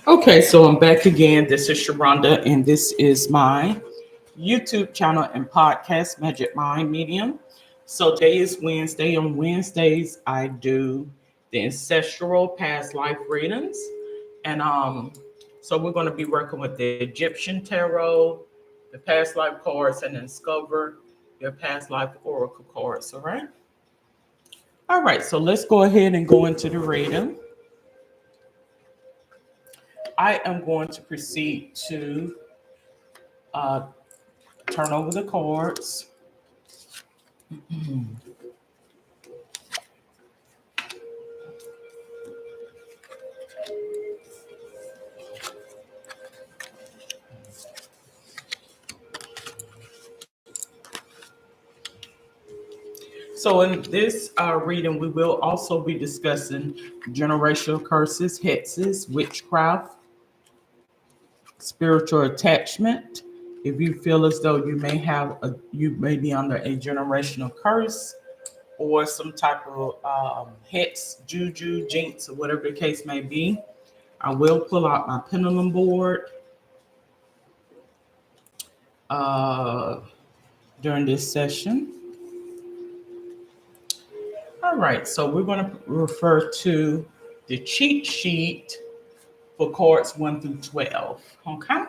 Okay, so I'm back again. This is Sharonda, and this is my YouTube channel and podcast, Magic Mind Medium. So today is Wednesday. On Wednesdays, I do the ancestral past life readings, and so we're going to be working with the Egyptian tarot, the past life cards, and discover your past life oracle cards. All right. So let's go ahead and go into the reading. I am going to proceed to uh, turn over the cards. So, in this reading, we will also be discussing generational curses, hexes, witchcraft, spiritual attachment. If you feel as though you may be under a generational curse or some type of hex, juju, jinx, or whatever the case may be, I will pull out my pendulum board uh, during this session. All right, so we're going to refer to the cheat sheet for cards 1 through 12. Okay,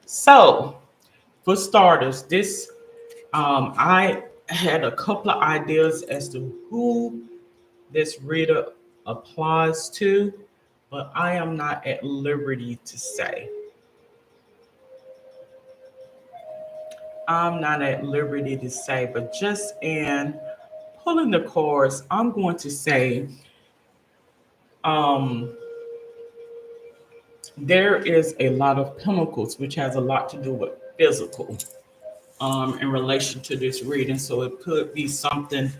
so for starters, this I had a couple of ideas as to who this reader applies to, but I am not at liberty to say. I'm not at liberty to say, but just in pulling the cards, I'm going to say um, there is a lot of pentacles, which has a lot to do with physical in relation to this reading. So it could be something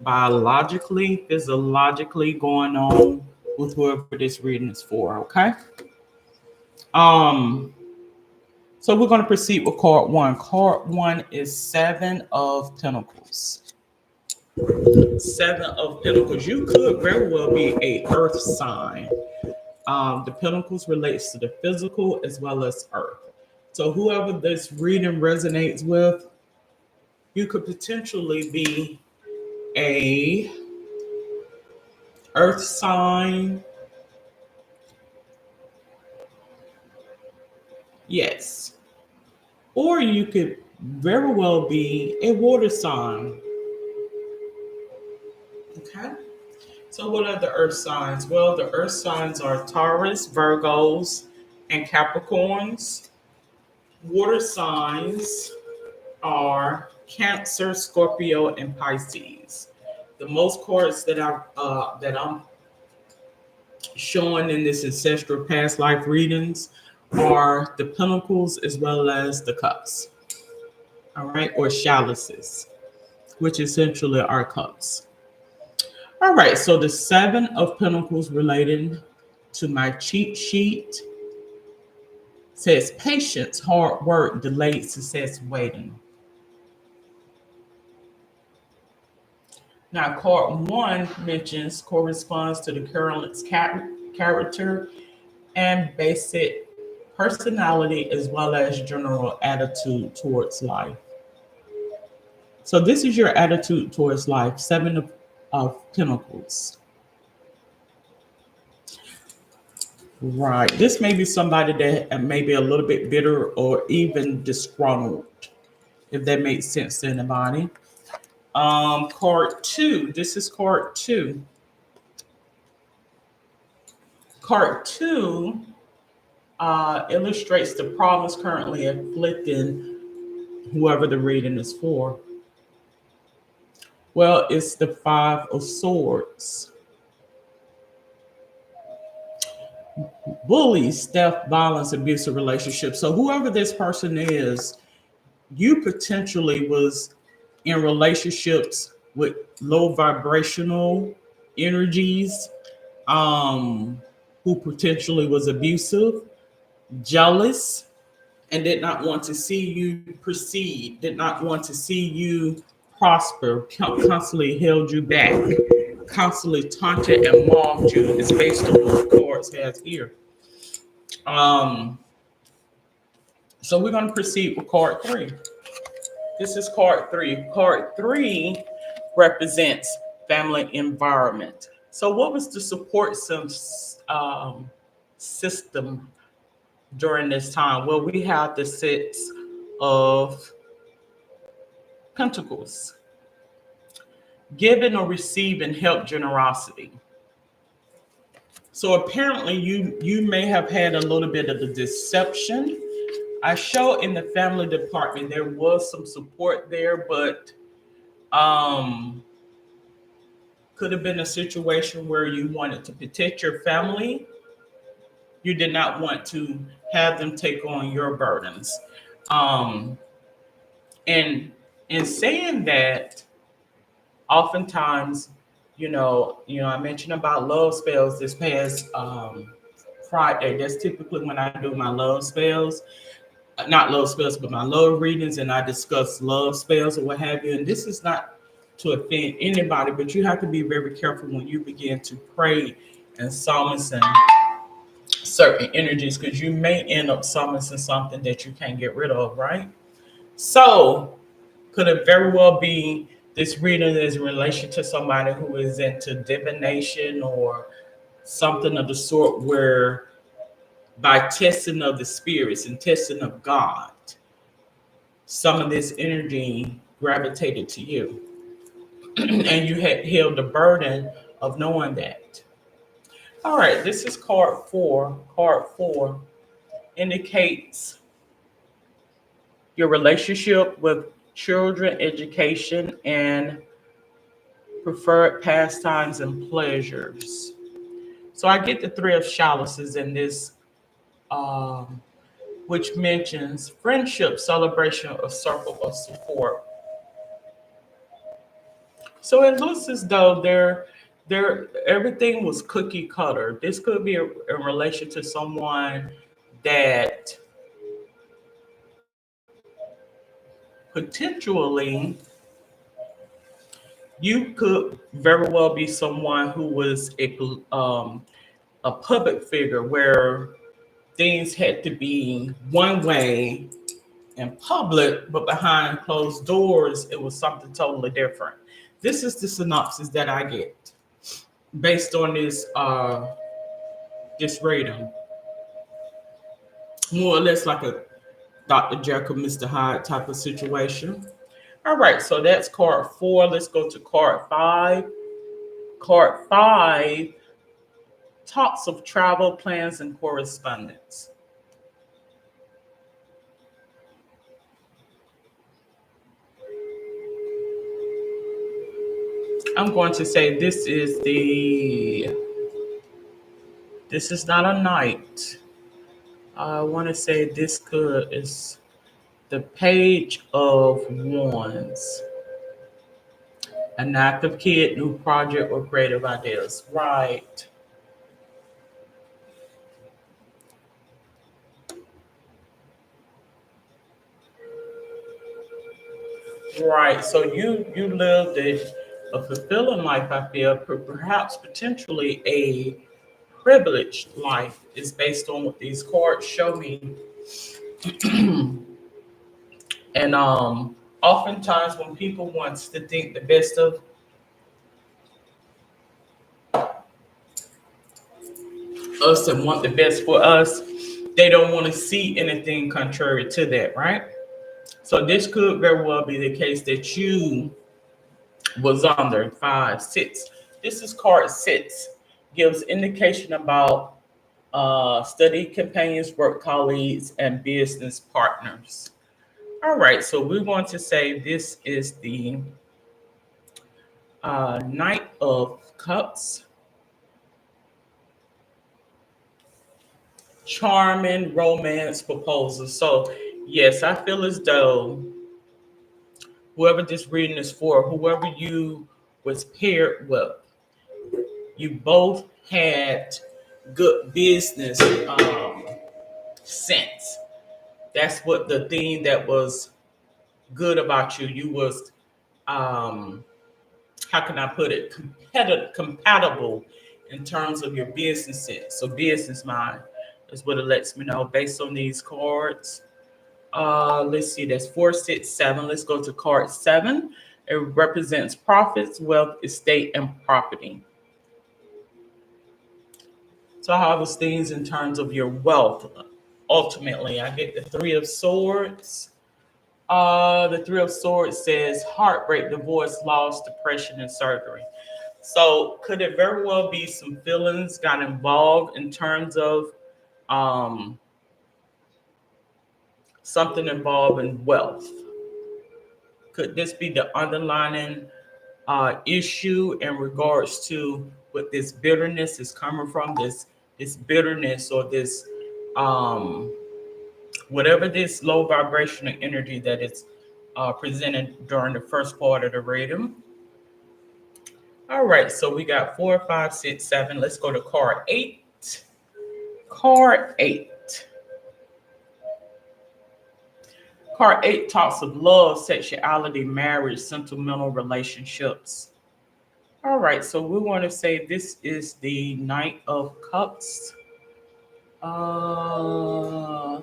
biologically, physiologically going on with whoever this reading is for. Okay. Um, so we're going to proceed with card one. Card one is Seven of Pentacles. Seven of Pentacles. You could very well be a earth sign. The Pentacles relates to the physical as well as earth. So whoever this reading resonates with, you could potentially be a earth sign. Yes. Or you could very well be a water sign. Okay. So what are the earth signs? Well, the earth signs are Taurus, Virgos, and Capricorns. Water signs are Cancer, Scorpio, and Pisces. The most cards that I'm showing in this ancestral past life readings are the Pentacles as well as the Cups. All right, or chalices, which essentially are cups. All right, so the Seven of Pentacles relating to my cheat sheet says patience, hard work, delayed success, waiting. Now, card one mentions corresponds to the current's character and basic personality as well as general attitude towards life. So this is your attitude towards life, Seven of Pentacles. Right. This may be somebody that may be a little bit bitter or even disgruntled, if that makes sense to anybody. Card two. This is card two. Card two illustrates the problems currently afflicting whoever the reading is for. Well, it's the Five of Swords. Bullies, theft, violence, abusive relationships. So whoever this person is, you potentially was in relationships with low vibrational energies, who potentially was abusive, jealous, and did not want to see you proceed, did not want to see you prosper, constantly held you back, constantly taunted and mocked you. It's based on what the cards has here. Um, so we're going to proceed with card three. This is card three. Card three represents family environment. So, what was the support system during this time? Well, we have the six of pentacles, giving or receiving help, generosity. So apparently, you may have had a little bit of the deception. I show in the family department there was some support there, but um could have been a situation where you wanted to protect your family. You did not want to have them take on your burdens. Um, and in saying that, oftentimes, I mentioned about love spells this past Friday. That's typically when I do my love spells. Not love spells, but my love readings, and I discuss love spells or what have you. And this is not to offend anybody, but you have to be very careful when you begin to pray and summons and certain energies, because you may end up summoning something that you can't get rid of, right? So, could it very well be this reading is in relation to somebody who is into divination or something of the sort, where by testing of the spirits and testing of God, some of this energy gravitated to you and you had held the burden of knowing that. All right, this is card four. Card four indicates your relationship with children, education, and preferred pastimes and pleasures. So I get the three of chalices in this, um, which mentions friendship, celebration, or circle of support. So it looks as though there everything was cookie cutter. This could be in relation to someone that potentially you could very well be someone who was a public figure where things had to be one way in public, but behind closed doors, it was something totally different. This is the synopsis that I get based on this rating, more or less like a Dr. Jekyll, Mr. Hyde type of situation. All right, so that's card four. Let's go to card five. Card five talks of travel plans and correspondence. I'm going to say this is not a knight. I want to say this could is the page of wands. An active kid, new project, or creative ideas. Right. Right. So you lived a fulfilling life, I feel, perhaps potentially a privileged life is based on what these cards show me. And oftentimes when people wants to think the best of us and want the best for us, they don't want to see anything contrary to that, right? So this could very well be the case that you was under five, six. This is card six. Gives indication about study companions, work colleagues, and business partners. All right, so we're going to say this is the Knight of Cups, charming romance proposal. So, yes, I feel as though whoever this reading is for, whoever you was paired with, you both had good business sense. That's what the thing that was good about you. You was um, how can I put it, compatible in terms of your business sense, so business mind. is what it lets me know based on these cards. Let's see, that's 4, 6, 7. Let's go to card 7. It represents profits, wealth, estate, and property. So how those things in terms of your wealth? Ultimately, I get the Three of Swords. The Three of Swords says heartbreak, divorce, loss, depression, and surgery. So could it very well be some feelings got involved in terms of um, something involved in wealth? Could this be the underlying issue in regards to what this bitterness is coming from? This bitterness or this um, whatever this low vibrational energy that is presented during the first part of the reading. All right, so we got 4, 5, 6, 7. Let's go to card 8. Card 8. Card 8 talks of love, sexuality, marriage, sentimental relationships. All right, so we want to say this is the Knight of Cups. Uh,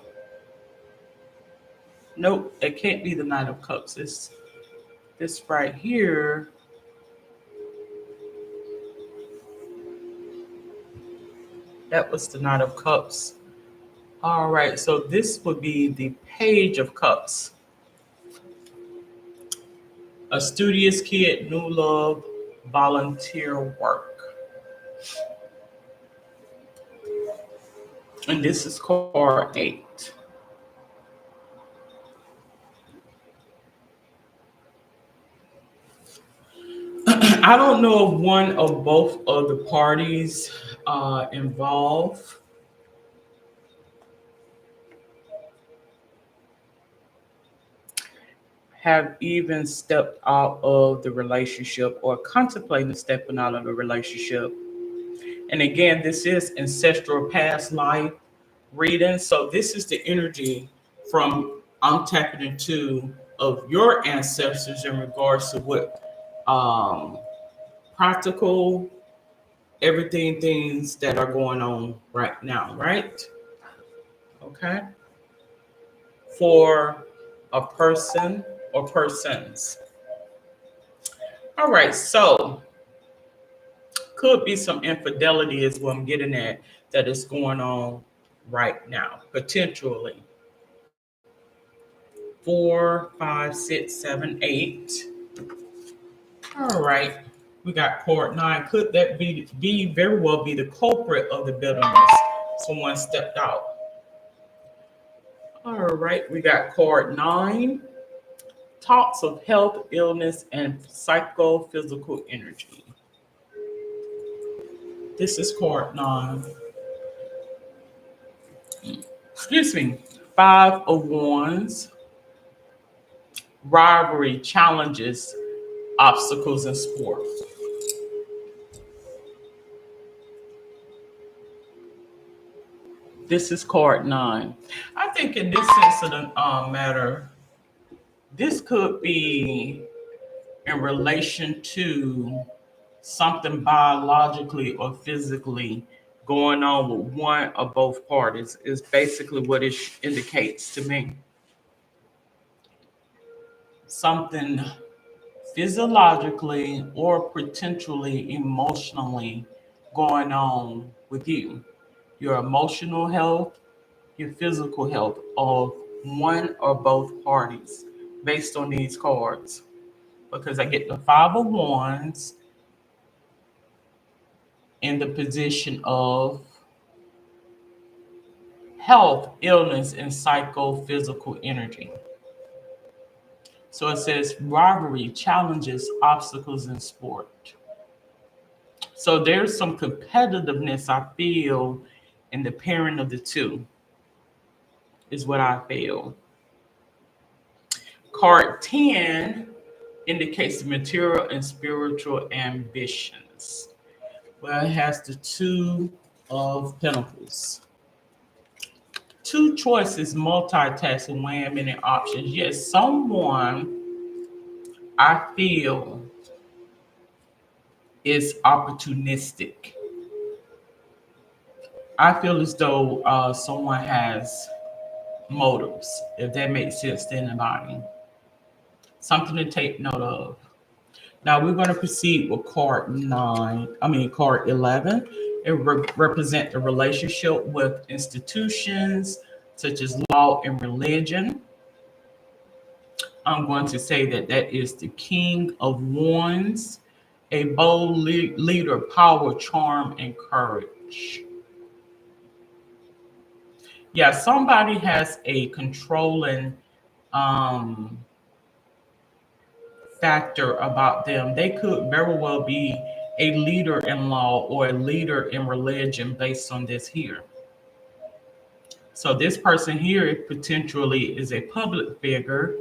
nope, it can't be the Knight of Cups. It's this right here. That was the Knight of Cups. All right, so this would be the Page of Cups. A studious kid, new love, volunteer work. And this is card 8. I don't know if one or both of the parties involved have even stepped out of the relationship or contemplating stepping out of the relationship. And again, this is ancestral past life reading. So this is the energy from I'm tapping into of your ancestors in regards to what um, practical everything things that are going on right now, right? Okay. For a person or persons. All right, so could be some infidelity is what I'm getting at that is going on right now, potentially. 4, 5, 6, 7, 8. All right, we got court 9. Could that be very well be the culprit of the bitterness? Someone stepped out. All right, we got court 9. Talks of health, illness, and psychophysical energy. This is court 9. Excuse me. 5 of Wands. Rivalry, challenges, obstacles in sport. This is card 9. I think in this sense of the matter, this could be in relation to something biologically or physically going on with one or both parties is basically what it indicates to me. Something physiologically or potentially emotionally going on with you. Your emotional health, your physical health of one or both parties based on these cards. Because I get the 5 of Wands in the position of health, illness, and psychophysical energy. So it says rivalry, challenges, obstacles in sport. So there's some competitiveness I feel in the pairing of the two, is what I feel. Card 10 indicates the material and spiritual ambitions. Well, it has the Two of Pentacles. Two choices, multitasking, weighing many options. Yes, someone I feel is opportunistic. I feel as though someone has motives, if that makes sense to anybody. Something to take note of. Now we're going to proceed with card 11. It represent the relationship with institutions such as law and religion. I'm going to say that that is the King of Wands, a bold leader, power, charm, and courage. Yeah, somebody has a controlling um, factor about them. They could very well be a leader in law or a leader in religion based on this here. So this person here potentially is a public figure,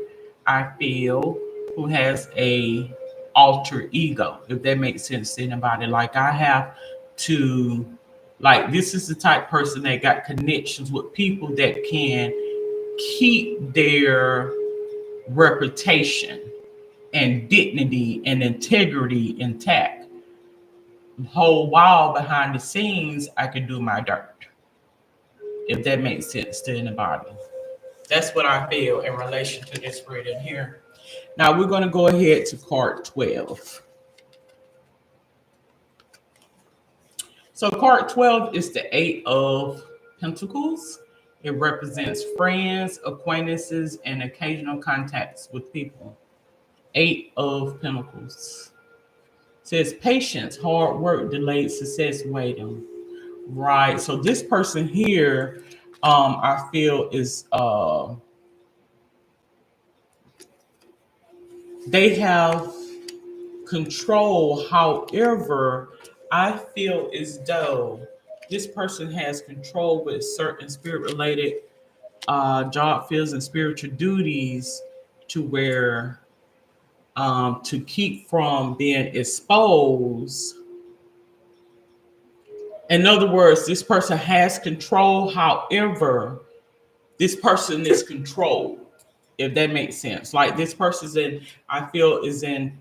I feel, who has a alter ego, if that makes sense to anybody. Like I have to like this is the type person that got connections with people that can keep their reputation and dignity and integrity intact. Whole while behind the scenes, I can do my dirt, if that makes sense to anybody. That's what I feel in relation to this reading here. Now we're going to go ahead to card 12. So card 12 is the Eight of Pentacles. It represents friends, acquaintances, and occasional contacts with people. Eight of Pentacles. Says patience, hard work, delayed success, waiting. Right. So this person here, I feel is they have control. However, I feel as though this person has control with certain spirit related job fields and spiritual duties to where to keep from being exposed. In other words, this person has control. However, this person is controlled, if that makes sense. Like this person's in, I feel, is in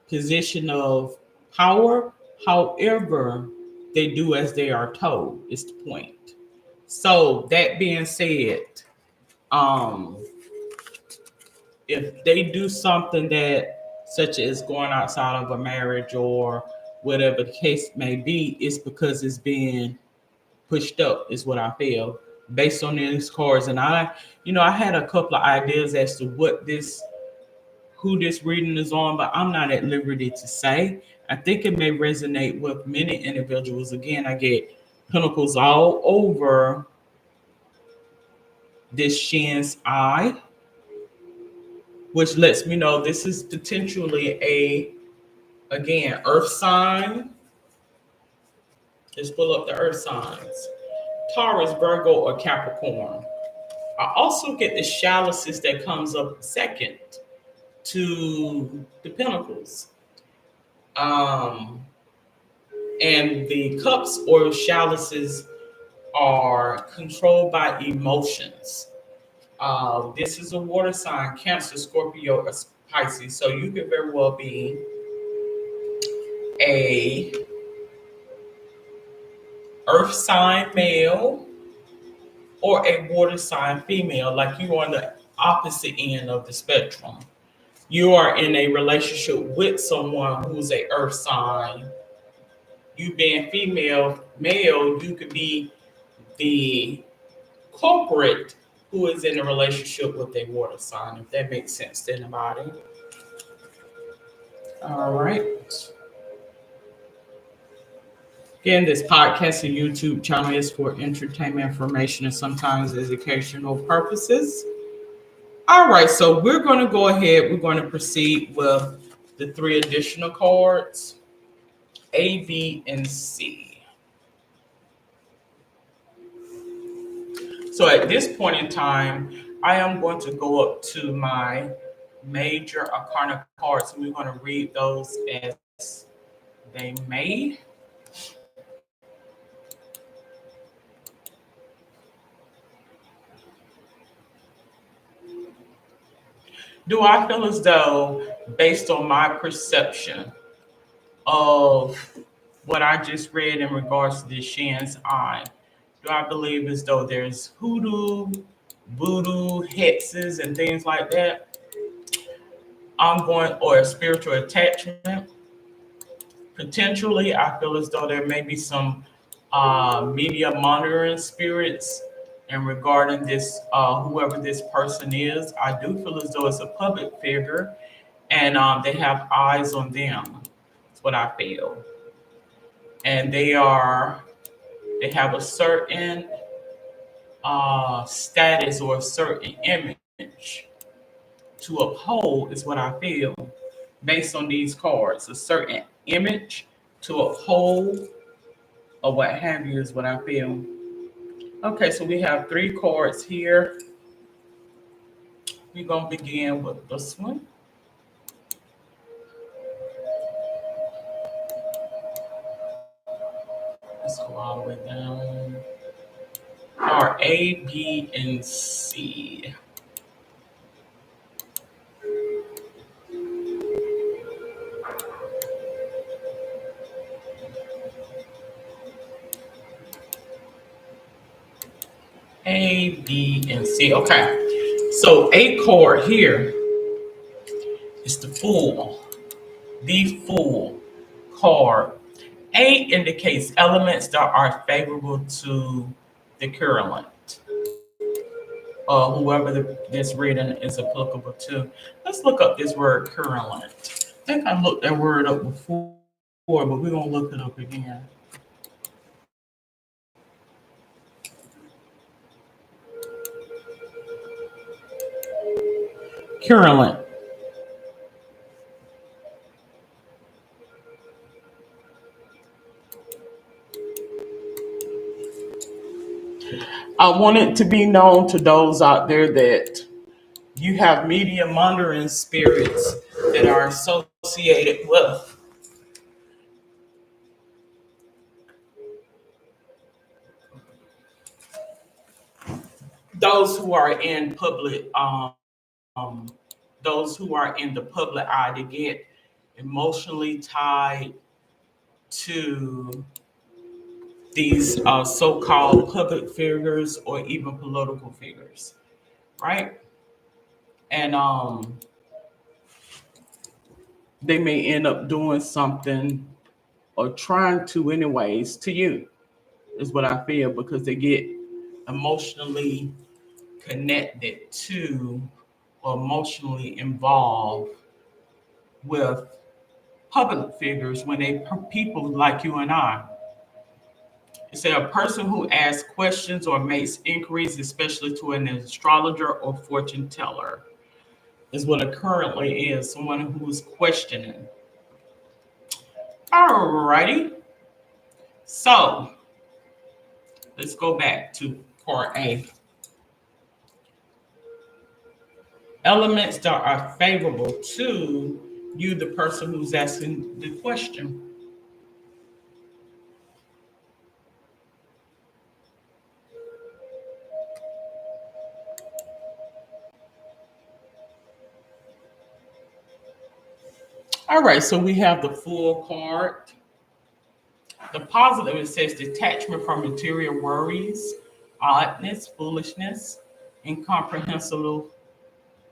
position of power. However, they do as they are told, is the point. So that being said, um, if they do something that such as going outside of a marriage or whatever the case may be, it's because it's being pushed up, is what I feel based on these cards. And I had a couple of ideas as to who this reading is on, but I'm not at liberty to say. I think it may resonate with many individuals. Again, I get pentacles all over this Shin's eye, which lets me know this is potentially again, earth sign. Just pull up the earth signs. Taurus, Virgo, or Capricorn. I also get the chalices that comes up second to the pentacles. Um, and the cups or chalices are controlled by emotions. This is a water sign, Cancer, Scorpio, or Pisces. So you could very well be a earth sign male or a water sign female, like you are on the opposite end of the spectrum. You are in a relationship with someone who's a earth sign. You being female, male, you could be the culprit who is in a relationship with a water sign, if that makes sense to anybody. All right. Again, this podcast and YouTube channel is for entertainment, information, and sometimes educational purposes. All right, so we're going to go ahead. We're going to proceed with the three additional cards, A, B, and C. So at this point in time, I am going to go up to my major arcana cards, and we're going to read those as they may. Do I feel as though, based on my perception of what I just read in regards to the Shan's eye, do I believe as though there's hoodoo, voodoo, hexes, and things like that? Ongoing or a spiritual attachment? Potentially, I feel as though there may be some media monitoring spirits. And regarding this, whoever this person is, I do feel as though it's a public figure, and they have eyes on them. That's what I feel. And they have a certain status or a certain image to uphold, is what I feel, based on these cards. A certain image to uphold, or what have you, is what I feel. Okay, so we have three cards here. We're going to begin with this one. Let's go all the way down. Are A, B, and C. A, B, and C. Okay. So A card here is the Fool. The Fool card. A indicates elements that are favorable to the current, whoever this reading is applicable to. Let's look up this word current. I think I looked that word up before, but we're going to look it up again. Current. I want it to be known to those out there that you have media monitoring spirits that are associated with those who are in public, those who are in the public eye, to get emotionally tied to these so-called public figures or even political figures, right? And they may end up doing something or trying to, anyways, to you, is what I feel, because they get emotionally connected to or emotionally involved with public figures when they people like you and I. It's a person who asks questions or makes inquiries, especially to an astrologer or fortune teller, is what it currently is. Someone who's questioning. Alrighty. So let's go back to part A. Elements that are favorable to you, the person who's asking the question. All right, so we have the Fool card. The positive, it says detachment from material worries, oddness, foolishness, incomprehensible,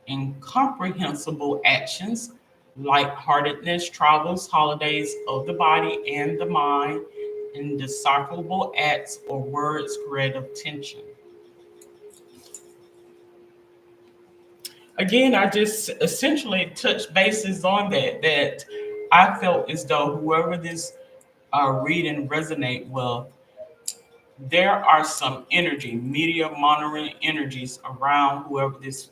incomprehensible actions, lightheartedness, travels, holidays of the body and the mind, indecipherable acts or words, creative tension. Again, I just essentially touched bases on that I felt as though whoever this reading resonate with, there are some energy, media monitoring energies around whoever this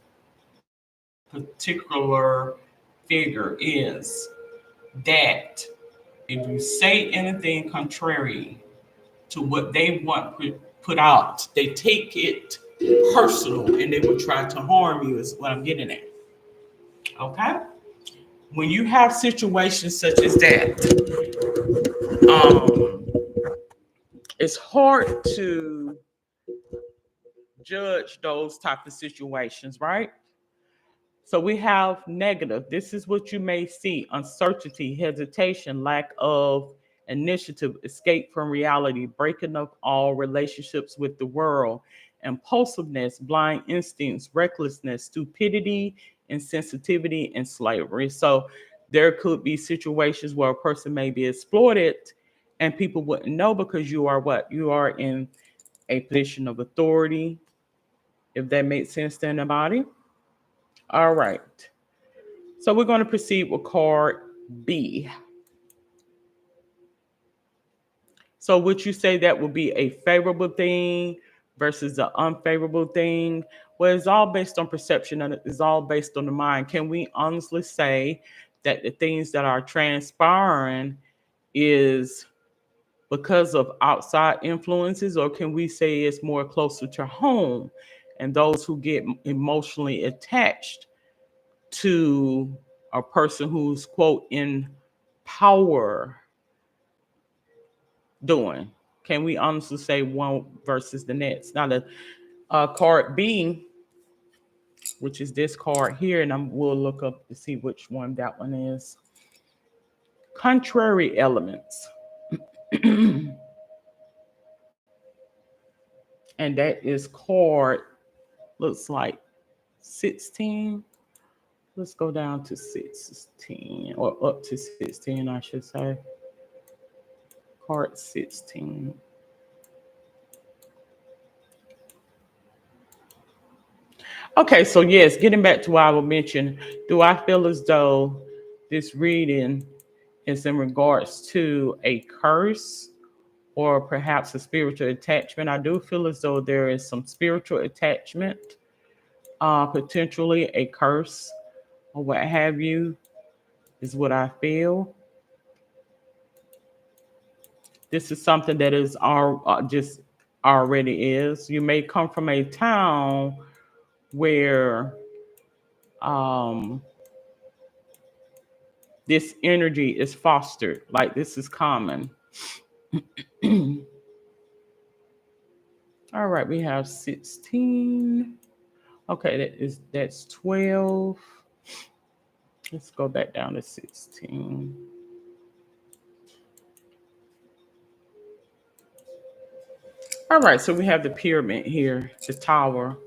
particular figure is, that if you say anything contrary to what they want put out, they take it personal and they will try to harm you, is what I'm getting at. Okay? When you have situations such as that, um, it's hard to judge those type of situations, right? So we have negative. This is what you may see: uncertainty, hesitation, lack of initiative, escape from reality, breaking up all relationships with the world, impulsiveness, blind instincts, recklessness, stupidity, insensitivity, and slavery. So there could be situations where a person may be exploited and people wouldn't know because you are what? You are in a position of authority, if that makes sense to anybody. All right. So we're going to proceed with card B. So would you say that would be a favorable thing versus an unfavorable thing? Well, it's all based on perception and it's all based on the mind. Can we honestly say that the things that are transpiring is because of outside influences, or can we say it's more closer to home and those who get emotionally attached to a person who's, quote, in power doing? Can we honestly say one versus the next? Now, the card B, which is this card here, and we'll look up to see which one that one is. Contrary elements. And that is card, looks like 16. Let's go down to 16, or up to 16, I should say. Card 16. Okay, so yes, getting back to what I would mention, do I feel as though this reading is in regards to a curse or perhaps a spiritual attachment? I do feel as though there is some spiritual attachment, potentially a curse or what have you, is what I feel. This is something that is just already is. You may come from a town where um, this energy is fostered, like this is common. All right, we have 16. Okay, that's 12. Let's go back down to 16. All right, so we have the pyramid here, the tower.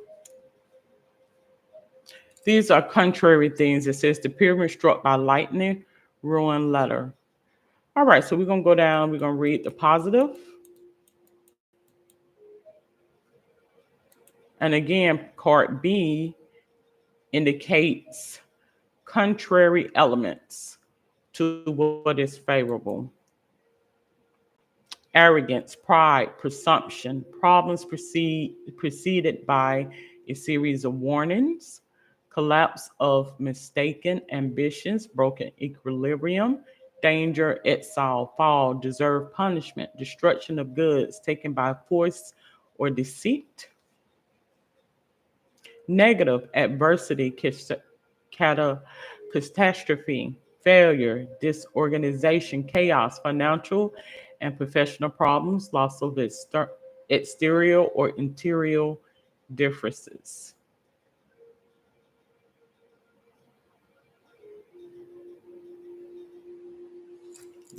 These are contrary things. It says the pyramid struck by lightning, ruin letter. All right, so we're going to go down. We're going to read the positive. And again, card B indicates contrary elements to what is favorable. Arrogance, pride, presumption, problems preceded by a series of warnings, collapse of mistaken ambitions, broken equilibrium, danger, exile, fall, deserved punishment, destruction of goods taken by force or deceit. Negative, adversity, catastrophe, failure, disorganization, chaos, financial and professional problems, loss of exterior or interior differences.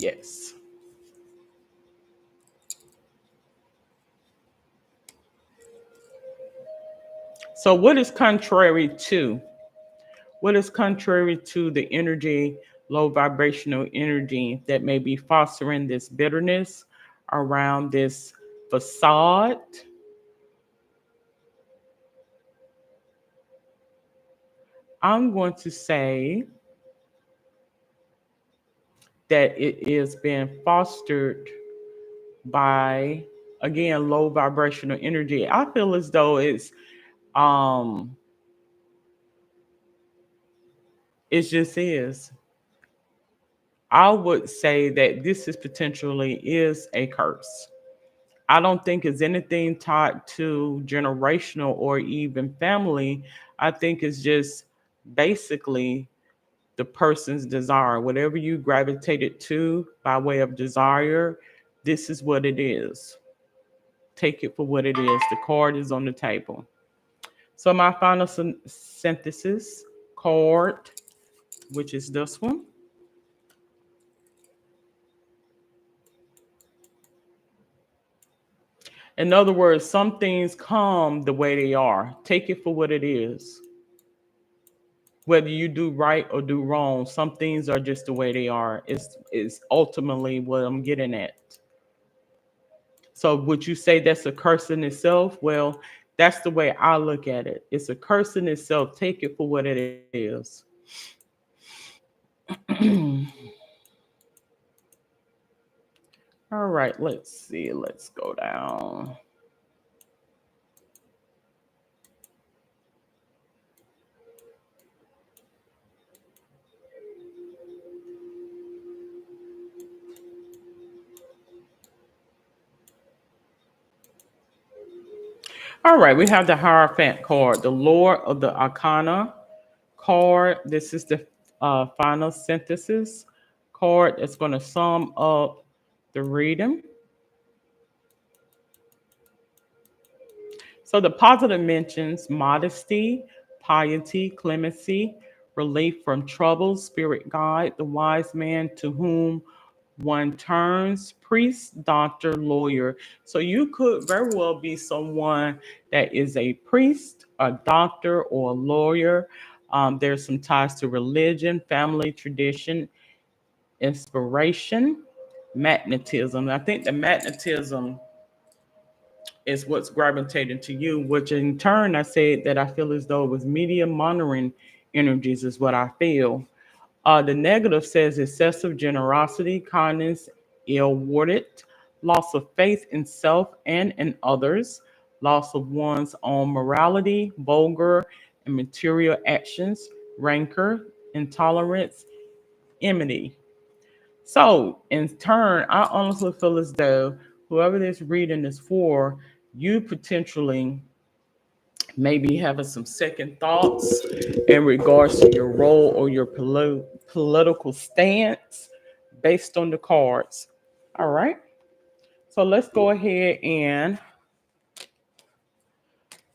Yes. So, what is contrary to? What is contrary to the energy, low vibrational energy that may be fostering this bitterness around this facade? I'm going to say that it is being fostered by, again, low vibrational energy. I feel as though um it just is. I would say that this is potentially is a curse. I don't think it's anything tied to generational or even family. I think it's just basically the person's desire. Whatever you gravitated to by way of desire, this is what it is. Take it for what it is. The card is on the table. So my final synthesis card, which is this one. In other words, some things come the way they are. Take it for what it is. Whether you do right or do wrong, some things are just the way they are. Is ultimately what I'm getting at. So would you say that's a curse in itself? Well, that's the way I look at it. It's a curse in itself. Take it for what it is. All right, let's see. Let's go down. All right, we have the Hierophant card, the Lord of the Arcana card. This is the final synthesis card that's going to sum up the reading. So the positive mentions modesty, piety, clemency, relief from trouble, spirit guide, the wise man to whom one turns, priest, doctor, lawyer. So you could very well be someone that is a priest, a doctor, or a lawyer. There's some ties to religion, family, tradition, inspiration, magnetism. I think the magnetism is what's gravitating to you, which in turn I said that I feel as though it was media monitoring energies, is what I feel. The negative says excessive generosity, kindness, ill worded, loss of faith in self and in others, loss of one's own morality, vulgar and material actions, rancor, intolerance, enmity. So, in turn, I honestly feel as though whoever this reading is for, you potentially maybe having some second thoughts in regards to your role or your political stance based on the cards. All right. So let's go ahead and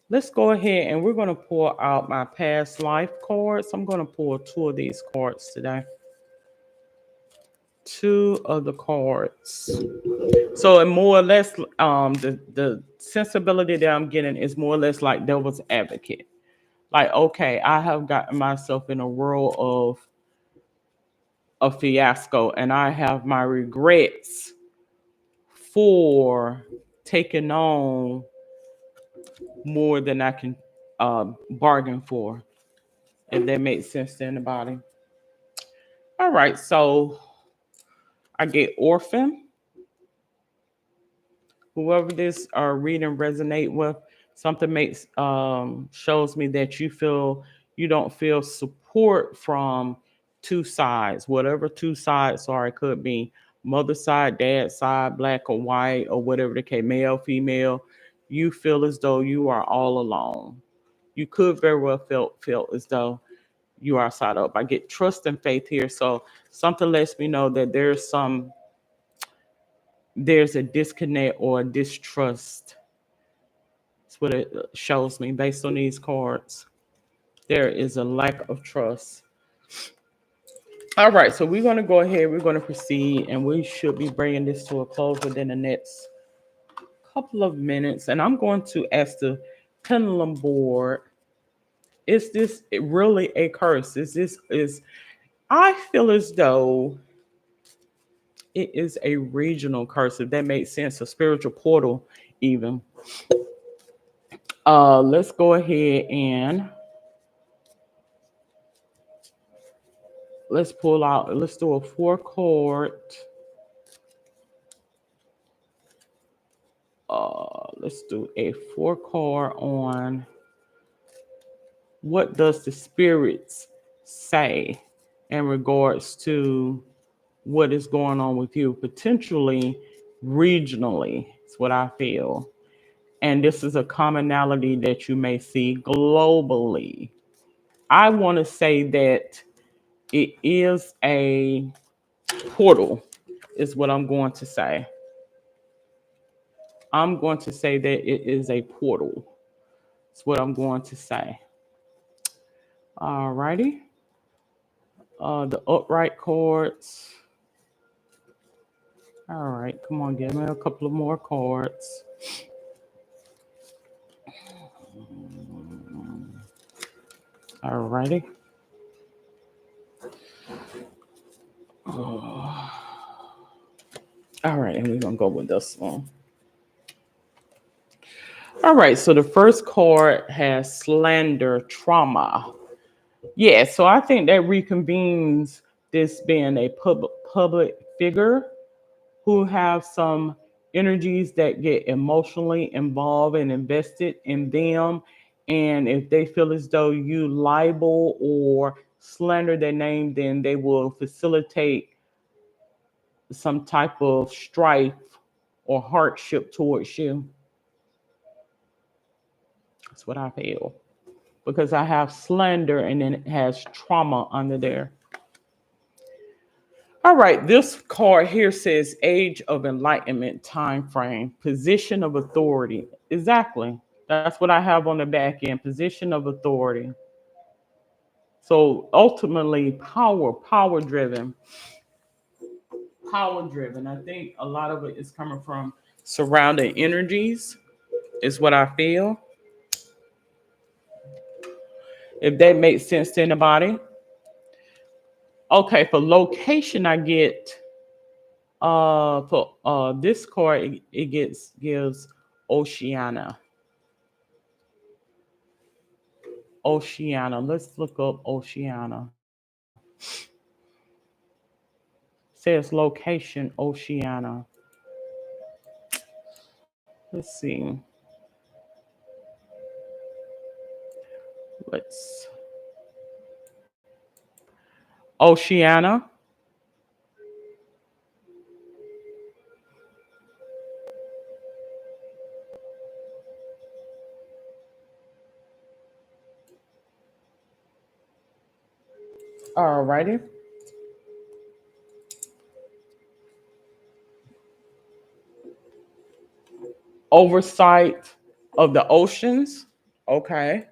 we're going to pull out my past life cards. I'm going to pull two of these cards today. Two of the cards. So it more or less, the sensibility that I'm getting is more or less like devil's advocate. Like, okay, I have gotten myself in a world of a fiasco, and I have my regrets for taking on more than I can bargain for. If that makes sense to anybody. All right, so I get orphan. Whoever this reading resonate with, something makes shows me that you don't feel support from two sides, whatever two sides are. It could be mother side, dad side, black or white, or whatever the case, male, female. You feel as though you are all alone. You could very well feel as though you are side up. I get trust and faith here, so something lets me know that there's a disconnect or a distrust. That's what it shows me based on these cards. There is a lack of trust. All right, so we're going to go ahead. We're going to proceed, and we should be bringing this to a close within the next couple of minutes. And I'm going to ask the pendulum board: is this really a curse? Is I feel as though it is a regional curse, if that makes sense, a spiritual portal, even. Let's go ahead and let's pull out. Let's do a four chord. Let's do a four chord on what does the spirits say in regards to what is going on with you, potentially regionally. It's what I feel. And this is a commonality that you may see globally. I want to say that it is a portal, is what I'm going to say. I'm going to say that it is a portal. That's what I'm going to say. All righty. The upright chords. All right, come on, give me a couple of more chords. All righty. All right, and we're gonna go with this one. All right, so the first card has slander trauma. Yeah, so I think that reconvenes this being a public figure who have some energies that get emotionally involved and invested in them. And if they feel as though you libel or slander their name, then they will facilitate some type of strife or hardship towards you. That's what I feel. Because I have slander and then it has trauma under there. All right, this card here says age of enlightenment time frame, position of authority. Exactly. That's what I have on the back end, position of authority. So ultimately, power driven, power driven. I think a lot of it is coming from surrounding energies, is what I feel. If that makes sense to anybody. Okay, for location, I get for this card it gets gives Oceania. Oceania. Let's look up Oceania. Says location Oceania. Let's see. Let's Oceania. Alrighty. Oversight of the oceans. Okay.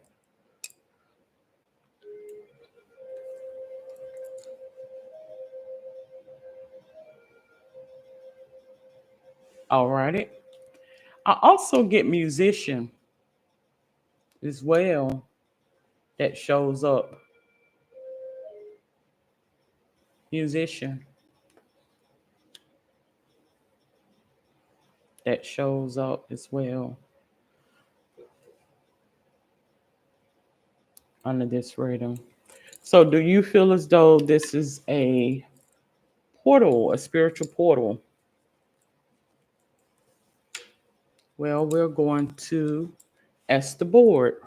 Alrighty. I also get musician as well that shows up. Musician that shows up as well under this reading. So, do you feel as though this is a portal, a spiritual portal? Well, we're going to ask the board.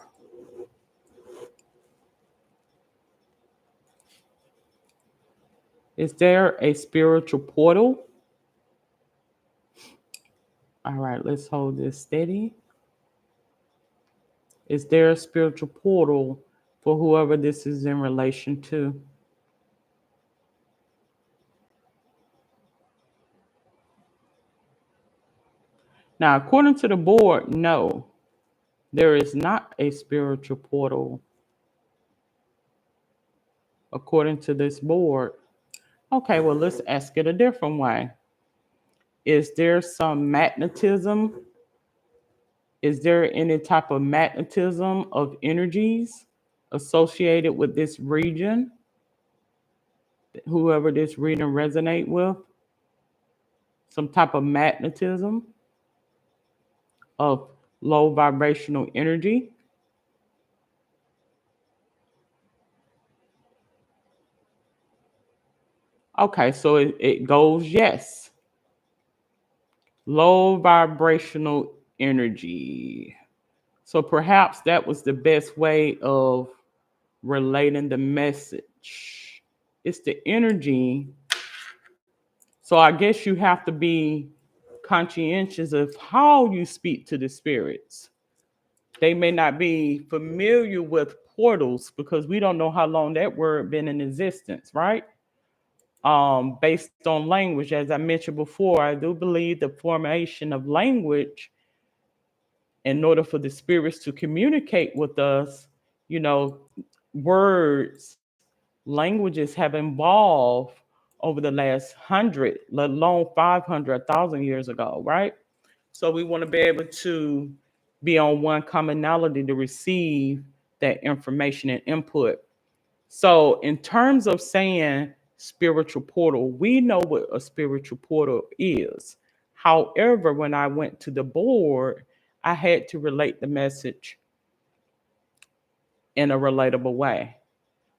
Is there a spiritual portal? All right, let's hold this steady. Is there a spiritual portal for whoever this is in relation to? Now, according to the board, no, there is not a spiritual portal according to this board. Okay, well, let's ask it a different way. Is there some magnetism? Is there any type of magnetism of energies associated with this region? Whoever this reading resonate with, some type of magnetism of low vibrational energy. Okay, so it goes yes. Low vibrational energy. So perhaps that was the best way of relating the message. It's the energy. So I guess you have to be conscientious of how you speak to the spirits. They may not be familiar with portals because we don't know how long that word been in existence, right? Based on language, as I mentioned before, I do believe the formation of language in order for the spirits to communicate with us, you know, words, languages have evolved over the last 100, let alone 500, 1,000 years ago, right? So we want to be able to be on one commonality to receive that information and input. So, in terms of saying spiritual portal, we know what a spiritual portal is. However, when I went to the board, I had to relate the message in a relatable way.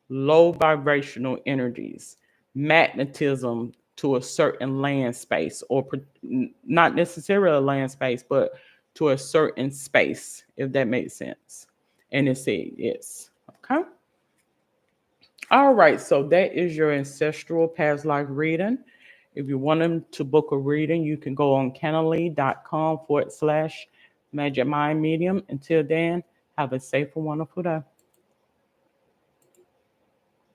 Low vibrational energies, magnetism to a certain land space, or not necessarily a land space, but to a certain space, if that makes sense. And it said yes. Okay. All right. So that is your ancestral past life reading. If you want them to book a reading, you can go on cannaly.com/Magic Mind Medium. Until then, have a safe and wonderful day.